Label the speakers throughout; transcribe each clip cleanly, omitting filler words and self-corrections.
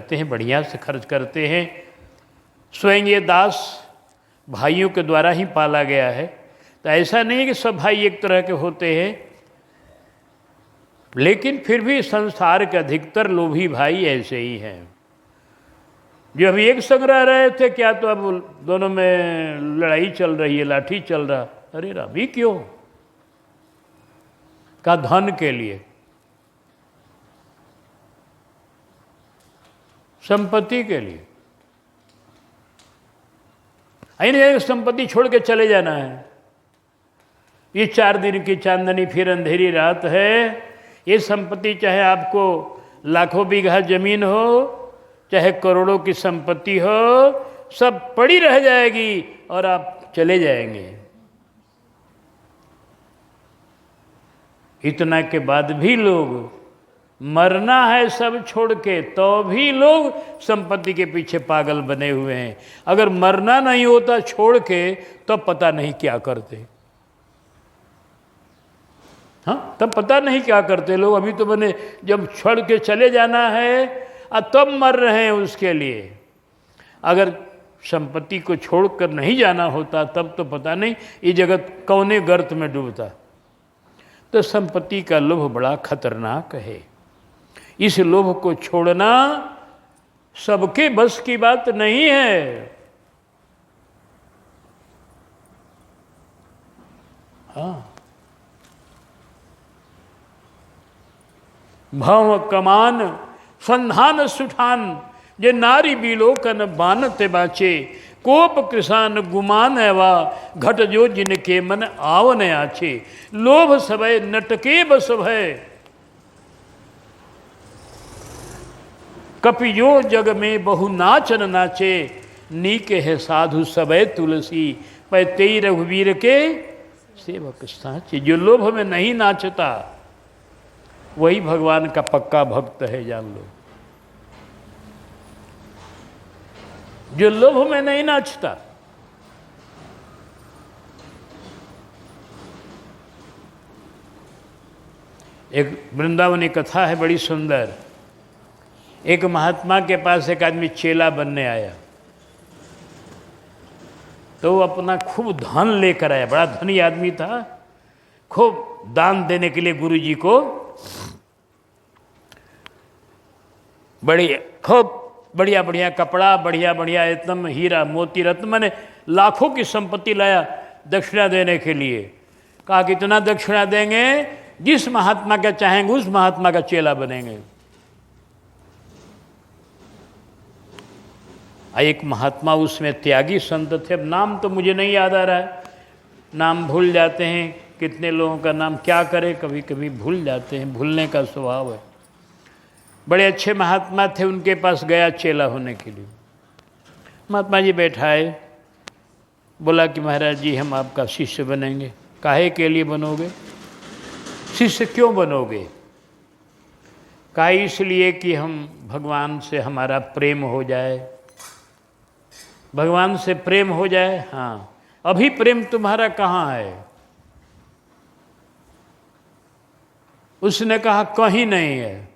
Speaker 1: करते हैं, बढ़िया से खर्च करते हैं। स्वयं ये दास भाइयों के द्वारा ही पाला गया है, तो ऐसा नहीं कि सब भाई एक तरह के होते हैं, लेकिन फिर भी संसार के अधिकतर लोभी भाई ऐसे ही हैं। जो अभी एक संग रह रहे थे, क्या तो अब दोनों में लड़ाई चल रही है, लाठी चल रहा। अरे अभी क्यों? का धन के लिए, संपत्ति के लिए। नहीं संपत्ति छोड़ के चले जाना है। ये 4 दिन की चांदनी फिर अंधेरी रात है। ये संपत्ति चाहे आपको लाखों बीघा जमीन हो, चाहे करोड़ों की संपत्ति हो, सब पड़ी रह जाएगी और आप चले जाएंगे। इतना के बाद भी लोग, मरना है सब छोड़ के, तो भी लोग संपत्ति के पीछे पागल बने हुए हैं। अगर मरना नहीं होता छोड़ के, तो पता नहीं क्या करते। हाँ, तब पता नहीं क्या करते लोग। अभी तो बने जब छोड़ के चले जाना है, तब मर रहे हैं उसके लिए। अगर संपत्ति को छोड़कर नहीं जाना होता, तब तो पता नहीं ये जगत कौने गर्त में डूबता। तो संपत्ति का लोभ बड़ा खतरनाक है। इस लोभ को छोड़ना सबके बस की बात नहीं है। हाँ, भव कमान संधान सुठान, जे नारी बिलोकन बानते बाचे, कोप कृषान गुमान एवा, घट जो जिनके मन आवन आछे, लोभ सबय नटके बस भय, कपियो जग में बहु नाचन नाचे, नीके है साधु सबय तुलसी, पै तेई रघुवीर के सेवक साचे। जो लोभ में नहीं नाचता वही भगवान का पक्का भक्त है, जान लो। जो लोभ में नहीं नाचता, एक वृंदावनी कथा है बड़ी सुंदर। एक महात्मा के पास एक आदमी चेला बनने आया, तो वो अपना खूब धन लेकर आया। बड़ा धनी आदमी था, खूब दान देने के लिए गुरु जी को खूब बढ़िया बढ़िया कपड़ा, बढ़िया बढ़िया एकदम हीरा मोती रत्न, मैंने लाखों की संपत्ति लाया दक्षिणा देने के लिए। कहा कितना दक्षिणा देंगे? जिस महात्मा का चाहेंगे उस महात्मा का चेला बनेंगे। एक महात्मा उसमें त्यागी संत थे, अब नाम तो मुझे नहीं याद आ रहा है, नाम भूल जाते हैं। कितने लोगों का नाम क्या करें, कभी कभी भूल जाते हैं, भूलने का स्वभाव है। बड़े अच्छे महात्मा थे, उनके पास गया चेला होने के लिए। महात्मा जी बैठाए, बोला कि महाराज जी हम आपका शिष्य बनेंगे। काहे के लिए बनोगे? शिष्य क्यों बनोगे? कहा इसलिए कि हम भगवान से हमारा प्रेम हो जाए, भगवान से प्रेम हो जाए। हाँ, अभी प्रेम तुम्हारा कहाँ है? उसने कहा कहीं नहीं है।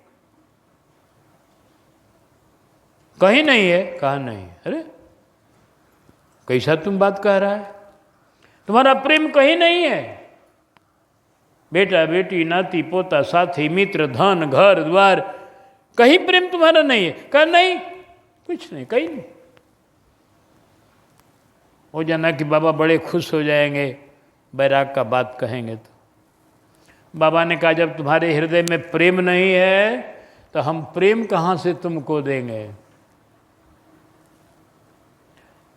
Speaker 1: कहीं नहीं है? कहा नहीं। अरे कैसा तुम बात कह रहा है? तुम्हारा प्रेम कहीं नहीं है? बेटा बेटी नाती पोता साथी मित्र धन घर द्वार, कहीं प्रेम तुम्हारा नहीं है? कहा नहीं, कुछ नहीं, कहीं नहीं। हो जाना कि बाबा बड़े खुश हो जाएंगे बैराग का बात कहेंगे तो। बाबा ने कहा जब तुम्हारे हृदय में प्रेम नहीं है तो हम प्रेम कहाँ से तुमको देंगे?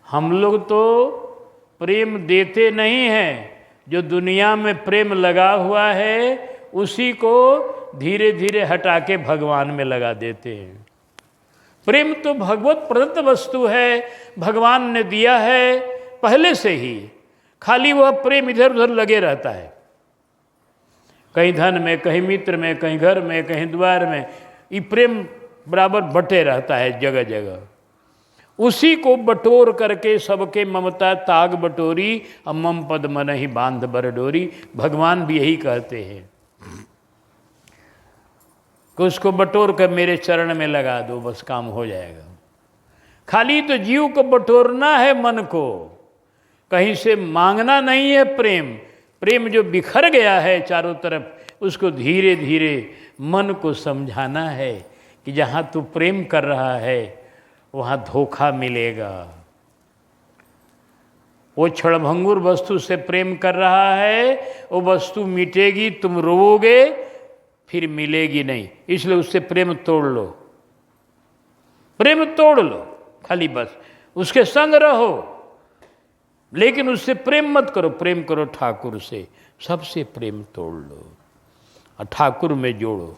Speaker 1: हम लोग तो प्रेम देते नहीं हैं, जो दुनिया में प्रेम लगा हुआ है उसी को धीरे धीरे हटा के भगवान में लगा देते हैं। प्रेम तो भगवत प्रदत्त वस्तु है, भगवान ने दिया है पहले से ही, खाली वह प्रेम इधर उधर लगे रहता है, कहीं धन में, कहीं मित्र में, कहीं घर में, कहीं द्वार में। ये प्रेम बराबर बटे रहता है जगह जगह। उसी को बटोर करके सबके ममता ताग बटोरी, मम पद मन ही बांध बर डोरी। भगवान भी यही कहते हैं। कि उसको बटोर कर मेरे चरण में लगा दो, बस काम हो जाएगा। खाली तो जीव को बटोरना है, मन को, कहीं से मांगना नहीं है। प्रेम, प्रेम जो बिखर गया है चारों तरफ, उसको धीरे धीरे मन को समझाना है कि जहाँ तू प्रेम कर रहा है वहाँ धोखा मिलेगा। वो क्षणभंगुर वस्तु से प्रेम कर रहा है, वो वस्तु मिटेगी, तुम रोओगे, फिर मिलेगी नहीं। इसलिए उससे प्रेम तोड़ लो, प्रेम तोड़ लो, खाली बस उसके संग रहो, लेकिन उससे प्रेम मत करो। प्रेम करो ठाकुर से, सबसे प्रेम तोड़ लो और ठाकुर में जोड़ो।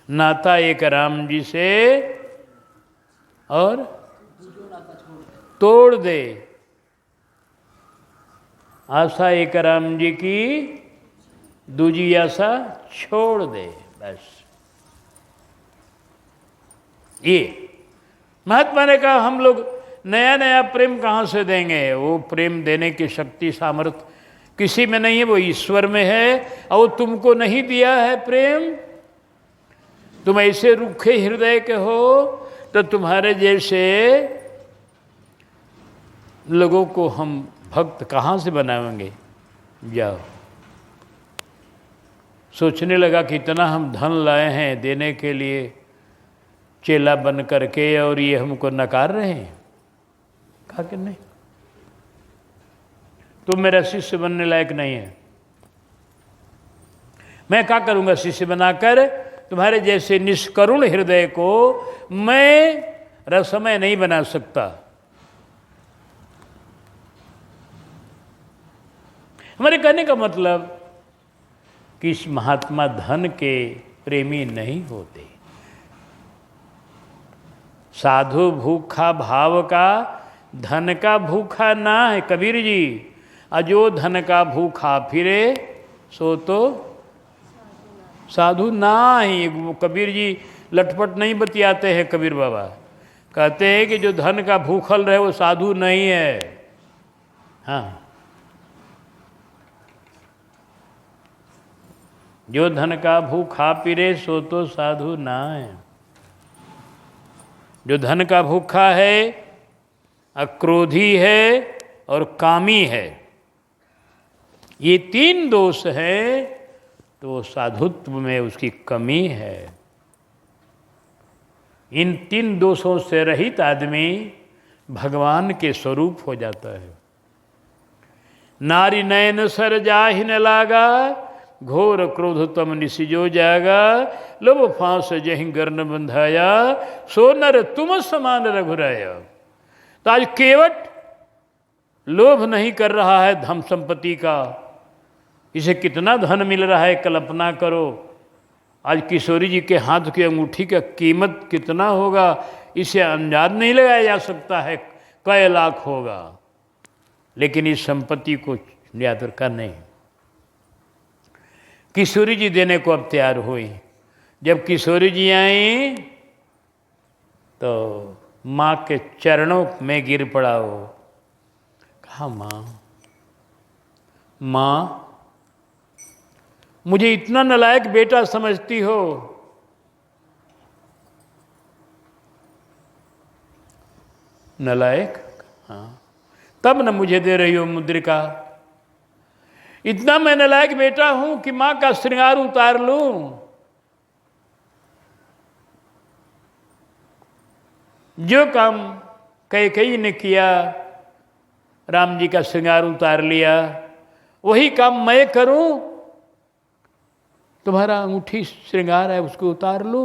Speaker 1: नाता एक राम जी से और तोड़ दे, आशा एक राम जी की, दूजी आशा छोड़ दे। बस ये महात्मा ने कहा, हम लोग नया नया प्रेम कहाँ से देंगे? वो प्रेम देने की शक्ति सामर्थ्य किसी में नहीं है, वो ईश्वर में है। और तुमको नहीं दिया है प्रेम, तुम ऐसे रूखे हृदय के हो, तो तुम्हारे जैसे लोगों को हम भक्त कहाँ से बनाएंगे? जाओ। सोचने लगा कि इतना हम धन लाए हैं देने के लिए चेला बन करके, और ये हमको नकार रहे हैं। कहा कि नहीं, तुम मेरा शिष्य बनने लायक नहीं है। मैं क्या करूँगा शिष्य बनाकर? तुम्हारे जैसे निष्करुण हृदय को मैं रसमय नहीं बना सकता। हमारे कहने का मतलब कि इस महात्मा धन के प्रेमी नहीं होते। साधु भूखा भाव का, धन का भूखा ना है। कबीर जी, अजो धन का भूखा फिरे सो तो साधु ना ही। कबीर जी लटपट नहीं बतियाते हैं। कबीर बाबा कहते हैं कि जो धन का भूखल रहे वो साधु नहीं है। हाँ, जो धन का भूखा पिरे सो तो साधु ना है। जो धन का भूखा है, अक्रोधी है और कामी है, ये तीन दोष हैं, तो साधुत्व में उसकी कमी है। इन तीन दोषों से रहित आदमी भगवान के स्वरूप हो जाता है। नारी नयन सर जाहि न लागा, घोर क्रोध तम निसिजो जागा, लोभ फांस जहि गर्न बंधाया, सो नर तुम समान रघुराया। तो आज केवट लोभ नहीं कर रहा है धन संपत्ति का। इसे कितना धन मिल रहा है कल्पना करो। आज किशोरी जी के हाथ की अंगूठी का कीमत कितना होगा, इसे अंदाज नहीं लगाया जा सकता है, कई लाख होगा। लेकिन इस संपत्ति को याद रखा नहीं। किशोरी जी देने को अब तैयार हुई। जब किशोरी जी आई तो माँ के चरणों में गिर पड़ा वो। कहा, माँ मुझे इतना नालायक बेटा समझती हो? नालायक? हाँ, तब न मुझे दे रही हो मुद्रिका। इतना मैं नालायक बेटा हूं कि मां का श्रृंगार उतार लूं? जो काम कैकेयी ने किया, राम जी का श्रृंगार उतार लिया, वही काम मैं करूं? तुम्हारा अंगूठी श्रृंगार है उसको उतार लो?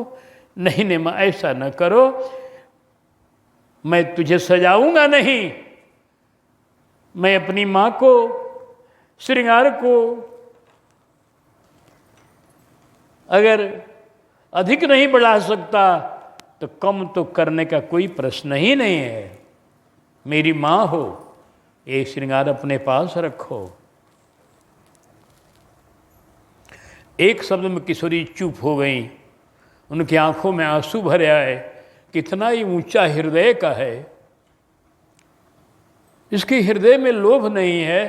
Speaker 1: नहीं नहीं मां, ऐसा न करो, मैं तुझे सजाऊंगा नहीं। मैं अपनी मां को, श्रृंगार को अगर अधिक नहीं बढ़ा सकता तो कम तो करने का कोई प्रश्न ही नहीं है। मेरी मां हो, ये श्रृंगार अपने पास रखो। एक शब्द में किशोरी चुप हो गई। उनकी आंखों में आंसू भरे आए। कितना ही ऊंचा हृदय का है। इसके हृदय में लोभ नहीं है,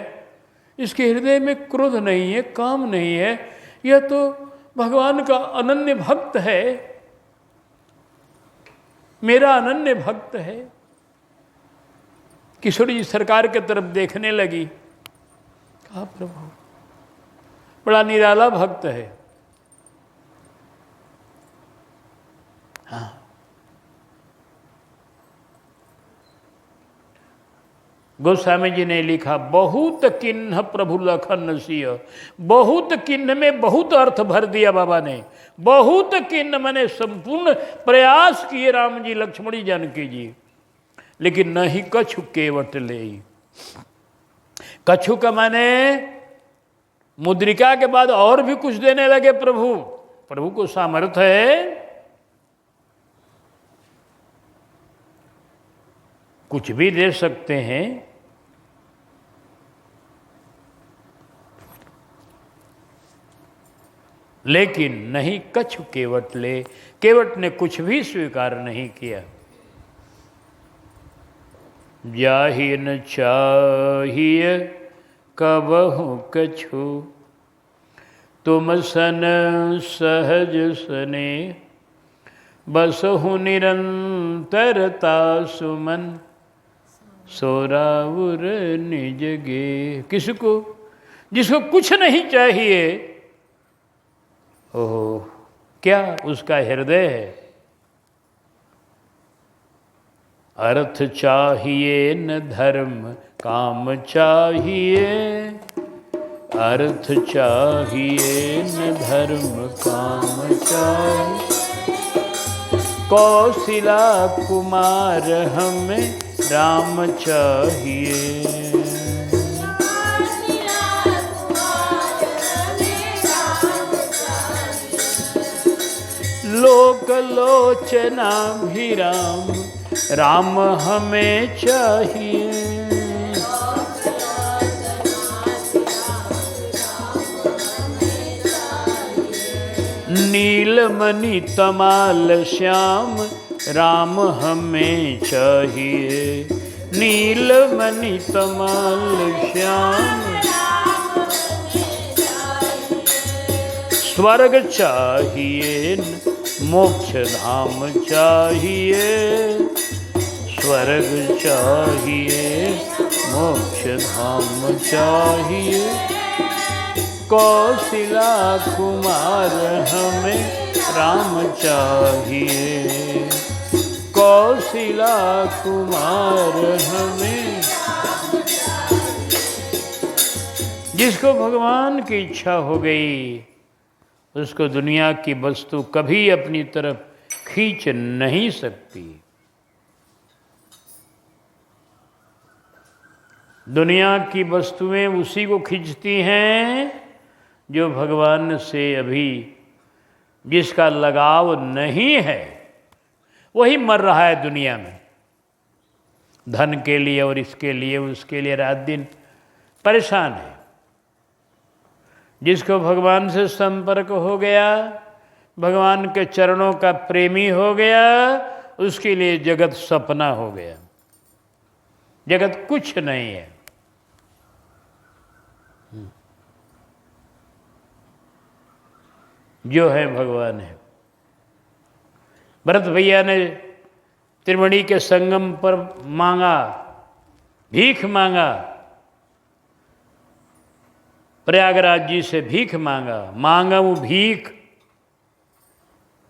Speaker 1: इसके हृदय में क्रोध नहीं है, काम नहीं है। यह तो भगवान का अनन्य भक्त है, मेरा अनन्य भक्त है। किशोर जी सरकार के तरफ देखने लगी, कहा प्रभु बड़ा निराला भक्त है। हाँ, गोस्वामी जी ने लिखा, बहुत किन्ह प्रभु लखन सिय। बहुत किन्ह में बहुत अर्थ भर दिया बाबा ने। बहुत किन्ह मैंने संपूर्ण प्रयास किए राम जी, लक्ष्मणी जानकी जी, लेकिन नहीं कछु केवट ले। कछु का माने मुद्रिका के बाद और भी कुछ देने लगे प्रभु। प्रभु को सामर्थ्य है, कुछ भी दे सकते हैं। लेकिन नहीं कछु केवट ले, केवट ने कुछ भी स्वीकार नहीं किया। जाहि न चाहिए कबहु कछु, तुम सन सहज सने, बसहु निरंतरता सुमन, सोराउर निज गे। किसको? जिसको कुछ नहीं चाहिए, ओह क्या उसका हृदय है। अर्थ चाहिए न धर्म काम चाहिए, अर्थ चाहिए न धर्म काम चाहिए। कौशिला कुमार हमें राम चाहिए। लोक लोचना भी राम, राम हमें चाहिए। नीलमणि तमाल श्याम, राम हमें चाहिए। नीलमणि तमाल श्याम, स्वर्ग चाहिए मोक्ष धाम चाहिए। स्वर्ग चाहिए मोक्ष धाम चाहिए। कौशिला कुमार हमें राम चाहिए। कौशिला कुमार हमें। जिसको भगवान की इच्छा हो गई, उसको दुनिया की वस्तु कभी अपनी तरफ खींच नहीं सकती। दुनिया की वस्तुएं उसी को खींचती हैं जो भगवान से अभी जिसका लगाव नहीं है। वही मर रहा है दुनिया में, धन के लिए और इसके लिए उसके लिए रात दिन परेशान है। जिसको भगवान से संपर्क हो गया, भगवान के चरणों का प्रेमी हो गया, उसके लिए जगत सपना हो गया। जगत कुछ नहीं है। जो है भगवान है। भरत भैया ने त्रिवेणी के संगम पर मांगा, भीख मांगा, प्रयागराज जी से भीख मांगा। मांगा वो भीख,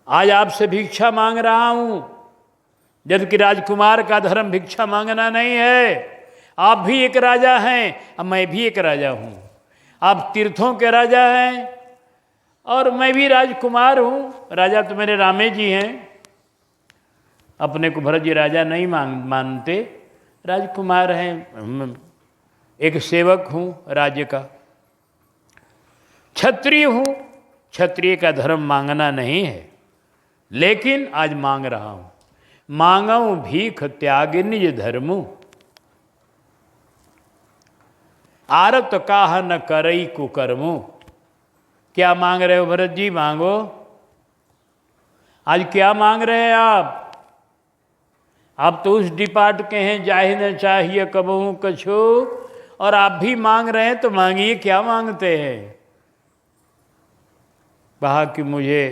Speaker 1: आज आपसे भिक्षा मांग रहा हूं, जबकि राजकुमार का धर्म भिक्षा मांगना नहीं है। आप भी एक राजा हैं और मैं भी एक राजा हूं। आप तीर्थों के राजा हैं और मैं भी राजकुमार हूं। राजा तो मेरे रामे जी हैं। अपने को भरत जी राजा नहीं मानते, राजकुमार हैं। एक सेवक हूं राज्य का, क्षत्रिय हूं। क्षत्रिय का धर्म मांगना नहीं है, लेकिन आज मांग रहा हूं। मांगू भीख त्याग निज धर्मु, आरत काह न करई कुकर्मु। क्या मांग रहे हो भरत जी? मांगो। आज क्या मांग रहे हैं आप तो उस डिपार्ट के हैं, जाहि न चाहिए कबहू कछु, और आप भी मांग रहे हैं तो मांगिए। क्या मांगते हैं? कहा कि मुझे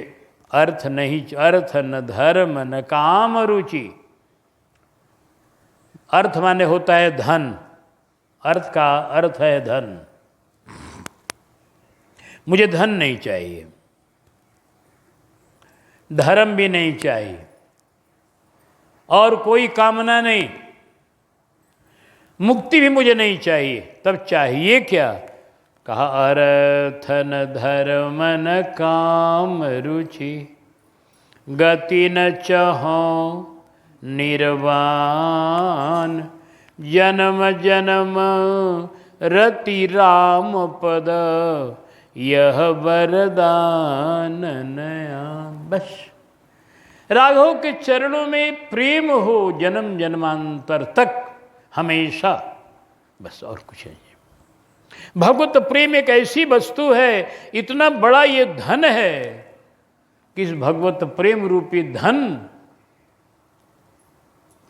Speaker 1: अर्थ नहीं, अर्थ न धर्म न काम रुचि। अर्थ माने होता है धन, अर्थ का अर्थ है धन। मुझे धन नहीं चाहिए, धर्म भी नहीं चाहिए, और कोई कामना नहीं, मुक्ति भी मुझे नहीं चाहिए। तब चाहिए क्या? कहा अर्थ न धर्म न काम रुचि, गति न चाहो निर्वाण, जन्म जन्म रति राम पद, यह वरदान नया। बस राघव के चरणों में प्रेम हो जन्म जन्मांतर तक, हमेशा, बस और कुछ नहीं। भगवत प्रेम एक ऐसी वस्तु है, इतना बड़ा ये धन है कि इस भगवत प्रेम रूपी धन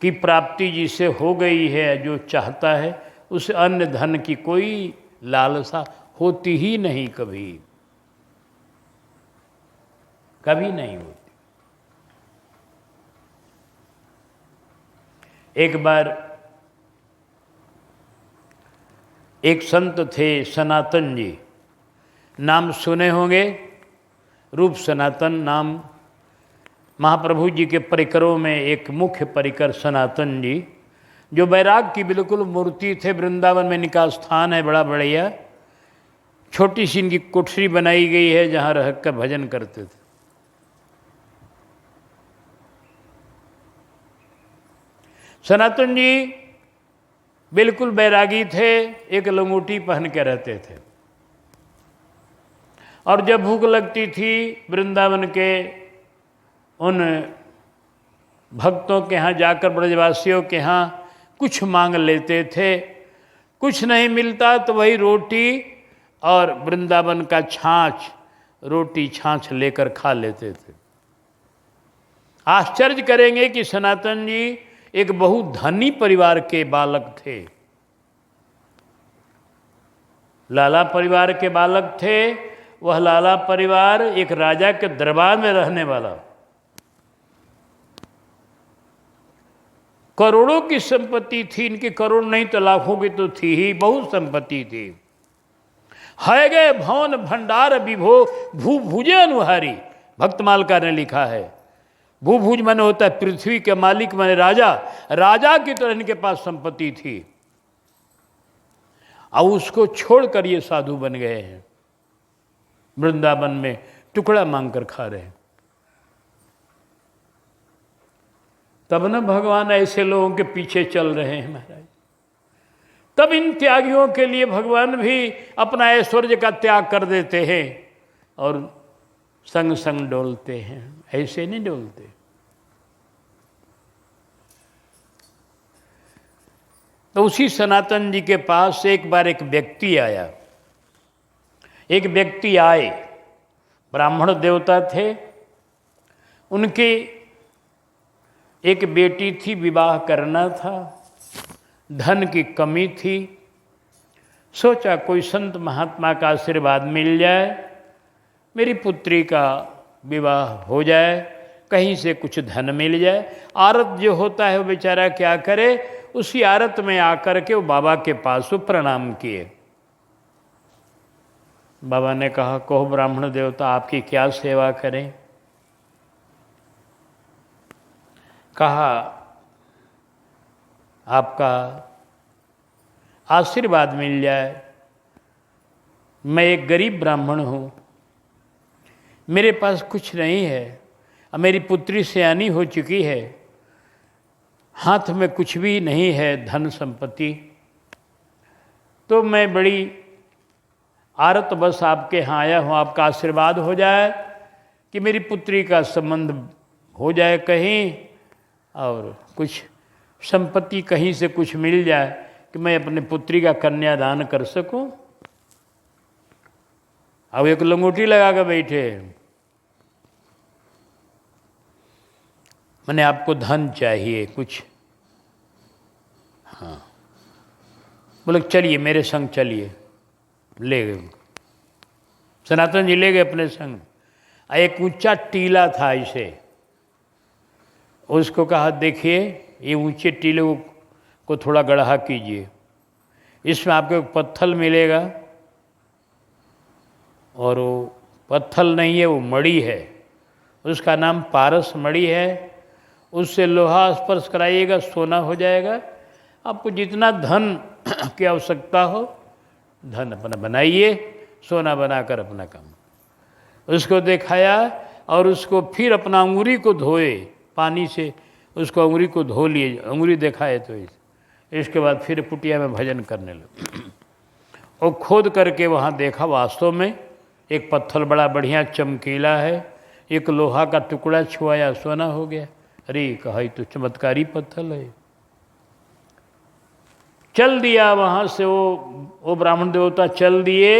Speaker 1: की प्राप्ति जिसे हो गई है, जो चाहता है, उस अन्य धन की कोई लालसा होती ही नहीं, कभी कभी नहीं होती। एक बार एक संत थे सनातन जी, नाम सुने होंगे, रूप सनातन नाम। महाप्रभु जी के परिकरों में एक मुख्य परिकर सनातन जी, जो बैराग की बिल्कुल मूर्ति थे। वृंदावन में इनका स्थान है बड़ा बढ़िया, छोटी सी इनकी कोठरी बनाई गई है जहाँ रह कर भजन करते थे। सनातन जी बिल्कुल बैरागी थे, एक लंगोटी पहन के रहते थे, और जब भूख लगती थी वृंदावन के उन भक्तों के यहाँ जाकर, ब्रजवासियों के यहाँ कुछ मांग लेते थे। कुछ नहीं मिलता तो वही रोटी और वृंदावन का छाछ, रोटी छाछ लेकर खा लेते थे। आश्चर्य करेंगे कि सनातन जी एक बहुत धनी परिवार के बालक थे, लाला परिवार के बालक थे। वह लाला परिवार एक राजा के दरबार में रहने वाला, करोड़ों की संपत्ति थी इनकी, करोड़ नहीं तो लाखों की तो थी ही, बहुत संपत्ति थी। है गए भवन भंडार विभो, भू भुजे अनुहारी, भक्तमालका ने लिखा है। भूभुज माने होता है पृथ्वी के मालिक, माने राजा, राजा की तरह इनके पास संपत्ति थी। अब उसको छोड़कर ये साधु बन गए हैं, वृंदावन में टुकड़ा मांगकर खा रहे हैं। तब न भगवान ऐसे लोगों के पीछे चल रहे हैं महाराज। तब इन त्यागियों के लिए भगवान भी अपना ऐश्वर्य का त्याग कर देते हैं और संग संग डोलते हैं, ऐसे नहीं डोलते। तो उसी सनातन जी के पास एक बार एक व्यक्ति आया, एक व्यक्ति आए, ब्राह्मण देवता थे, उनकी एक बेटी थी, विवाह करना था, धन की कमी थी। सोचा कोई संत महात्मा का आशीर्वाद मिल जाए, मेरी पुत्री का विवाह हो जाए, कहीं से कुछ धन मिल जाए। आरत जो होता है वो बेचारा क्या करे, उसी आरत में आकर के वो बाबा के पास वो प्रणाम किए। बाबा ने कहा, कहो ब्राह्मण देवता आपकी क्या सेवा करें। कहा, आपका आशीर्वाद मिल जाए। मैं एक गरीब ब्राह्मण हूँ, मेरे पास कुछ नहीं है, अब मेरी पुत्री सयानी हो चुकी है, हाथ में कुछ भी नहीं है धन संपत्ति, तो मैं बड़ी आरत बस आपके यहाँ आया हूँ, आपका आशीर्वाद हो जाए कि मेरी पुत्री का संबंध हो जाए कहीं, और कुछ संपत्ति कहीं से कुछ मिल जाए कि मैं अपनी पुत्री का कन्यादान कर सकूं। अब एक लंगोटी लगा कर बैठे, मैंने आपको धन चाहिए कुछ। हाँ, बोले चलिए मेरे संग चलिए। ले गए, सनातन जी ले गए अपने संग। एक ऊंचा टीला था इसे, उसको कहा देखिए ये ऊंचे टीले को थोड़ा गढ़ा कीजिए, इसमें आपको एक पत्थर मिलेगा, और वो पत्थर नहीं है, वो मणि है, उसका नाम पारस मणि है, उससे लोहा स्पर्श कराइएगा सोना हो जाएगा। आपको जितना धन की आवश्यकता हो धन अपना बनाइए, सोना बनाकर अपना काम। उसको दिखाया और उसको फिर अपना अंगुरी को धोए पानी से, उसको अंगुरी को धो लिए, अंगुरी दिखाए तो इसके बाद फिर कुटिया में भजन करने लगे। और खोद करके वहाँ देखा वास्तव में एक पत्थर बड़ा बढ़िया चमकीला है, एक लोहा का टुकड़ा छुआया सोना हो गया। अरे कहा ये तो चमत्कारी पत्थर है। चल दिया वहाँ से वो ब्राह्मण देवता चल दिए,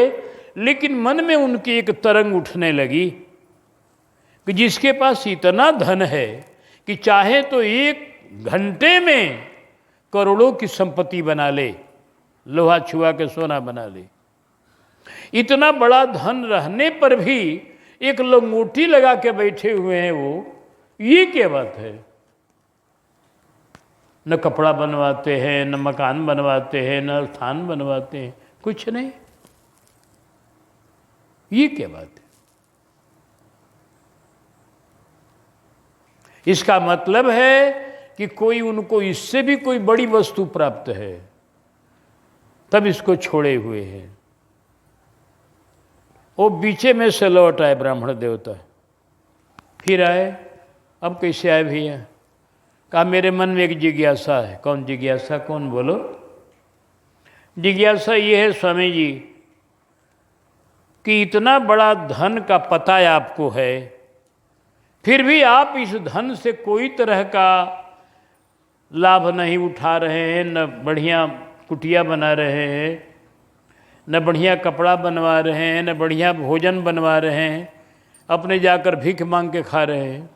Speaker 1: लेकिन मन में उनकी एक तरंग उठने लगी कि जिसके पास इतना धन है कि चाहे तो 1 घंटे में करोड़ों की संपत्ति बना ले, लोहा छुआ के सोना बना ले, इतना बड़ा धन रहने पर भी एक लंगोटी लगा के बैठे हुए हैं वो, ये क्या बात है? न कपड़ा बनवाते हैं, न मकान बनवाते हैं, न स्थान बनवाते हैं, कुछ नहीं, ये क्या बात है? इसका मतलब है कि कोई उनको इससे भी कोई बड़ी वस्तु प्राप्त है, तब इसको छोड़े हुए हैं। वो बीचे में से लौट आए ब्राह्मण देवता, फिर आए। अब कैसे आए भैया? कहा मेरे मन में एक जिज्ञासा है। कौन जिज्ञासा? कौन बोलो? जिज्ञासा ये है स्वामी जी कि इतना बड़ा धन का पता आपको है, फिर भी आप इस धन से कोई तरह का लाभ नहीं उठा रहे हैं, न बढ़िया कुटिया बना रहे हैं, न बढ़िया कपड़ा बनवा रहे हैं, न बढ़िया भोजन बनवा रहे हैं, अपने जाकर भीख मांग के खा रहे हैं।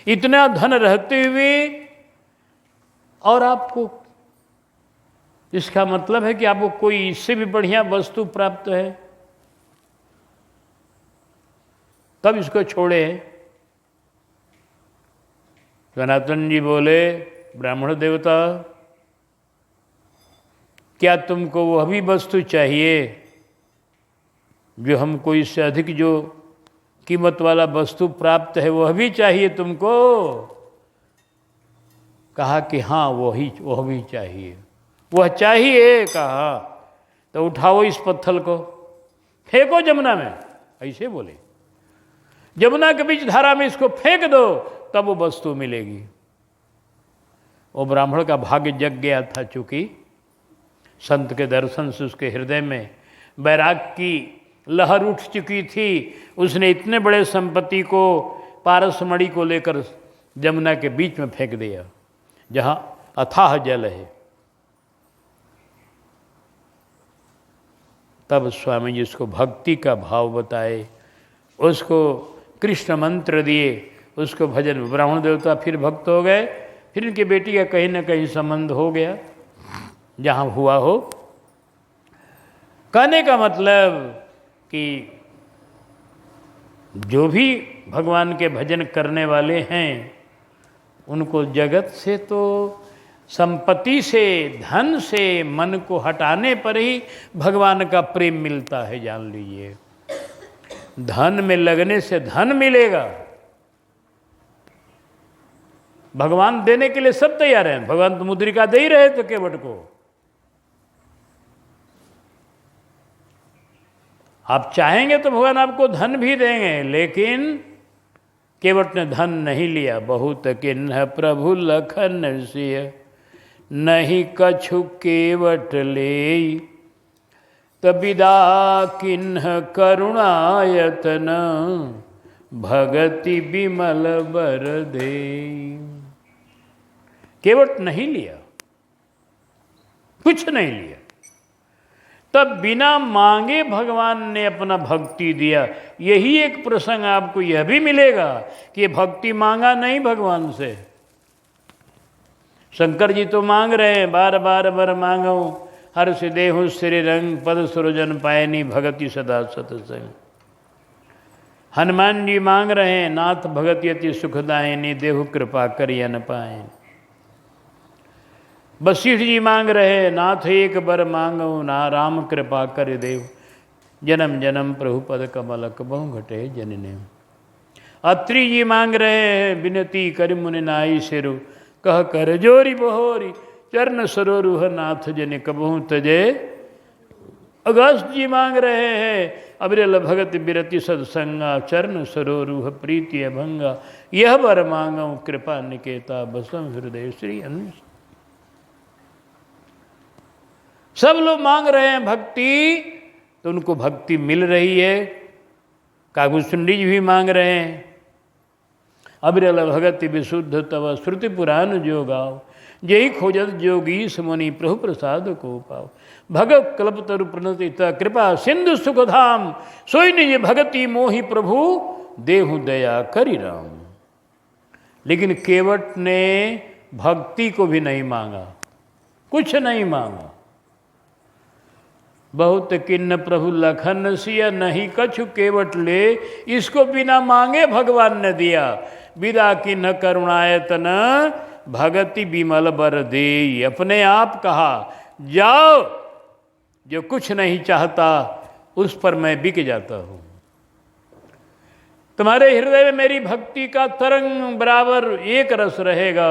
Speaker 1: इतना धन रहते हुए और आपको, इसका मतलब है कि आपको कोई इससे भी बढ़िया वस्तु प्राप्त है, तब इसको छोड़े। सनातन जी बोले ब्राह्मण देवता क्या तुमको वह भी वस्तु चाहिए जो हमको इससे अधिक जो कीमत वाला वस्तु प्राप्त है वह भी चाहिए तुमको? कहा कि हाँ वह भी चाहिए। वह चाहिए? कहा तो उठाओ इस पत्थर को, फेंको जमुना में। ऐसे बोले, जमुना के बीच धारा में इसको फेंक दो, तब वो वस्तु मिलेगी। वो ब्राह्मण का भाग्य जग गया था, चूंकि संत के दर्शन से उसके हृदय में वैराग की लहर उठ चुकी थी। उसने इतने बड़े संपत्ति को, पारसमणि को लेकर जमुना के बीच में फेंक दिया, जहाँ अथाह जल है। तब स्वामी जी उसको भक्ति का भाव बताए, उसको कृष्ण मंत्र दिए, उसको भजन। ब्राह्मण देवता फिर भक्त हो गए। फिर इनकी बेटी का कहीं ना कहीं संबंध हो गया, जहाँ हुआ हो। कहने का मतलब कि जो भी भगवान के भजन करने वाले हैं उनको जगत से, तो संपत्ति से, धन से मन को हटाने पर ही भगवान का प्रेम मिलता है, जान लीजिए। धन में लगने से धन मिलेगा। भगवान देने के लिए सब तैयार हैं। भगवान तो मुद्रिका दे ही रहे थे केवट को। आप चाहेंगे तो भगवान आपको धन भी देंगे, लेकिन केवट ने धन नहीं लिया। बहुत किन्ह प्रभु लखन सिय, नहीं कछु केवट ले, तबिदा किन्ह करुणायतन, भगति बिमल बर दे। केवट नहीं लिया, कुछ नहीं लिया, तब बिना मांगे भगवान ने अपना भक्ति दिया। यही एक प्रसंग आपको यह भी मिलेगा कि भक्ति मांगा नहीं भगवान से। शंकर जी तो मांग रहे हैं, बार बार बर मांगो, हर्ष देहु श्री रंग, पद सुरजन पायनी, भगति सदा सतसंग। हनुमान जी मांग रहे हैं, नाथ भगत यति सुखदायिनी देहु कृपा करिय न पाए। वशिष्ठ जी मांग रहे हैं, नाथ एक बर मांगो ना राम कृपा कर देव, जन्म जन्म प्रभु पद कमल कबहु घटे जनने। अत्रि जी मांग रहे हैं, विनती कर मुनि नाई सिरु, कह कर जोरी बहोरी, चरण सरोरुह नाथ जन कबहु तजे। अगस्त जी मांग रहे हैं, अविरल भगत बिरति सत्संगा, चरण सरोरुह प्रीति अभंगा, यह बर मांगो कृपा निकेता, बसम हृदय श्री अंश। सब लोग मांग रहे हैं भक्ति, तो उनको भक्ति मिल रही है। काकुशुंडी जी भी मांग रहे हैं, अविरल भगत विशुद्ध तव श्रुति पुराण जो गाओ, जय खोजत जोगी सुमनि प्रभु प्रसाद को पाओ। भगत कल्प तरु प्रणति कृपा सिंधु सुखधाम, सोई निज भगति मोहि प्रभु देहु दया करि राम। लेकिन केवट ने भक्ति को भी नहीं मांगा, कुछ नहीं मांगा। बहुत किन्न प्रभु लखन सिया, नहीं कछु केवट ले, इसको बिना मांगे भगवान ने दिया। विदा किन्न करुणायतन, भगति बिमल बर दे। अपने आप कहा, जाओ, जो कुछ नहीं चाहता उस पर मैं बिक जाता हूँ। तुम्हारे हृदय में मेरी भक्ति का तरंग बराबर एक रस रहेगा,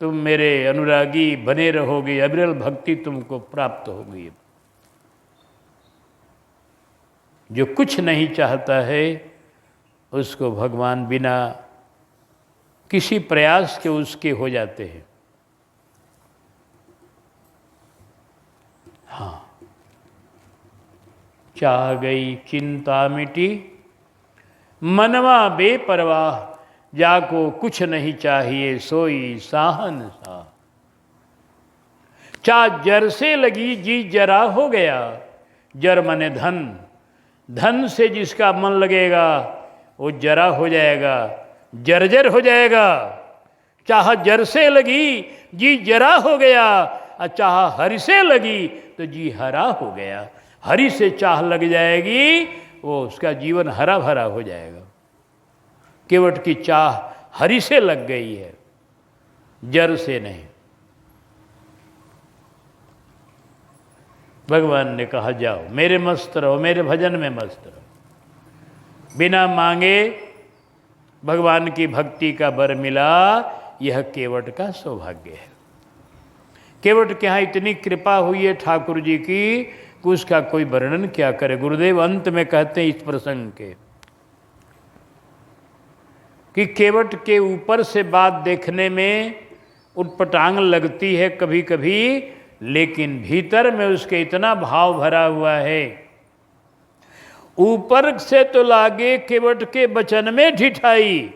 Speaker 1: तुम मेरे अनुरागी बने रहोगे, अविरल भक्ति तुमको प्राप्त होगी। जो कुछ नहीं चाहता है उसको भगवान बिना किसी प्रयास के उसके हो जाते हैं। हाँ, चाह गई चिंता मिटी, मनवा बेपरवाह, जाको कुछ नहीं चाहिए सोई साहन सा। चाह जर से लगी जी जरा हो गया, जर मने धन, धन से जिसका मन लगेगा वो जरा हो जाएगा, जर्जर हो जाएगा। चाह जर से लगी जी जरा हो गया, और चाह हरि से लगी तो जी हरा हो गया। हरि से चाह लग जाएगी, वो उसका जीवन हरा भरा हो जाएगा। केवट की चाह हरि से लग गई है, जर से नहीं। भगवान ने कहा, जाओ मेरे मस्त रहो, मेरे भजन में मस्त रहो। बिना मांगे भगवान की भक्ति का बर मिला, यह केवट का सौभाग्य है। केवट के यहाँ इतनी कृपा हुई है ठाकुर जी की कि उसका कोई वर्णन क्या करे। गुरुदेव अंत में कहते हैं इस प्रसंग के कि केवट के ऊपर से बात देखने में उटपटांग लगती है कभी कभी, लेकिन भीतर में उसके इतना भाव भरा हुआ है। ऊपर से तो लागे केवट के वचन में ढिठाई,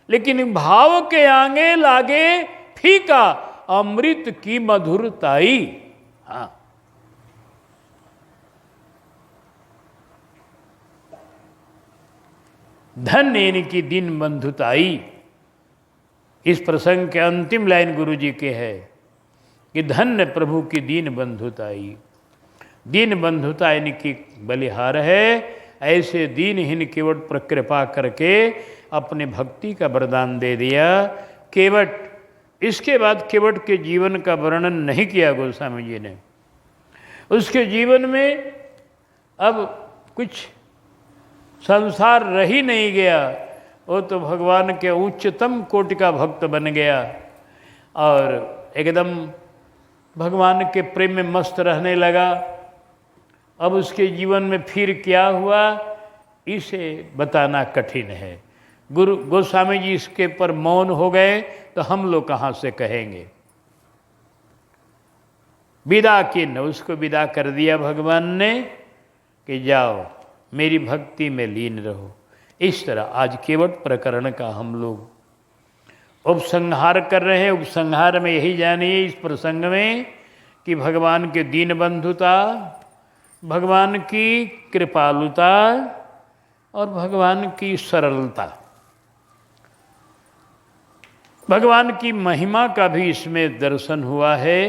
Speaker 1: लेकिन भाव के आगे लागे फीका अमृत की मधुरताई। हाँ, धन्य इनकी दीन बंधुताई। इस प्रसंग के अंतिम लाइन गुरु जी के है कि धन्य प्रभु की दीन बंधुताई। दीन बंधुता इनकी बलिहार है। ऐसे दीनहीन केवट पर कृपा करके अपने भक्ति का वरदान दे दिया। केवट, इसके बाद केवट के जीवन का वर्णन नहीं किया गोस्वामी जी ने। उसके जीवन में अब कुछ संसार रह ही नहीं गया। वो तो भगवान के उच्चतम कोटि का भक्त बन गया और एकदम भगवान के प्रेम में मस्त रहने लगा। अब उसके जीवन में फिर क्या हुआ, इसे बताना कठिन है। गुरु गोस्वामी जी इसके पर मौन हो गए तो हम लोग कहाँ से कहेंगे। विदा किन, उसको विदा कर दिया भगवान ने कि जाओ मेरी भक्ति में लीन रहो। इस तरह आज केवट प्रकरण का हम लोग उपसंहार कर रहे हैं। उपसंहार में यही जानिए इस प्रसंग में कि भगवान के दीन बंधुता, भगवान की कृपालुता और भगवान की सरलता, भगवान की महिमा का भी इसमें दर्शन हुआ है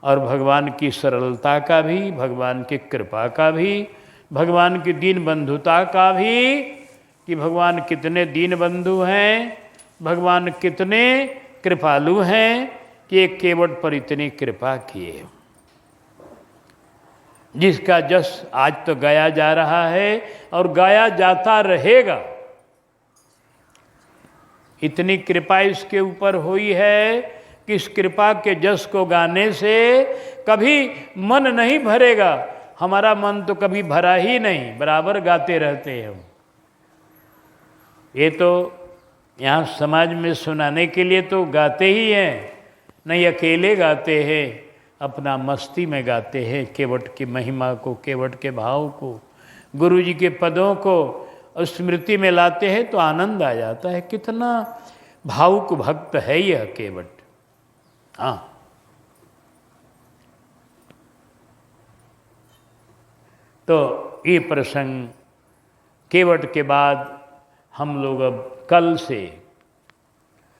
Speaker 1: और भगवान की सरलता का भी, भगवान की कृपा का भी, भगवान की दीन बंधुता का भी, कि भगवान कितने दीन बंधु हैं, भगवान कितने कृपालु हैं कि एक केवट पर इतनी कृपा किए, जिसका जस आज तो गाया जा रहा है और गाया जाता रहेगा। इतनी कृपा इसके ऊपर हुई है कि इस कृपा के जस को गाने से कभी मन नहीं भरेगा। हमारा मन तो कभी भरा ही नहीं, बराबर गाते रहते हैं हम। ये तो यहाँ समाज में सुनाने के लिए तो गाते ही हैं, नहीं अकेले गाते हैं, अपना मस्ती में गाते हैं केवट की महिमा को, केवट के भाव को, गुरु जी के पदों को स्मृति में लाते हैं तो आनंद आ जाता है। कितना भावुक भक्त है यह केवट। हाँ, तो ये प्रसंग केवट के बाद हम लोग अब कल से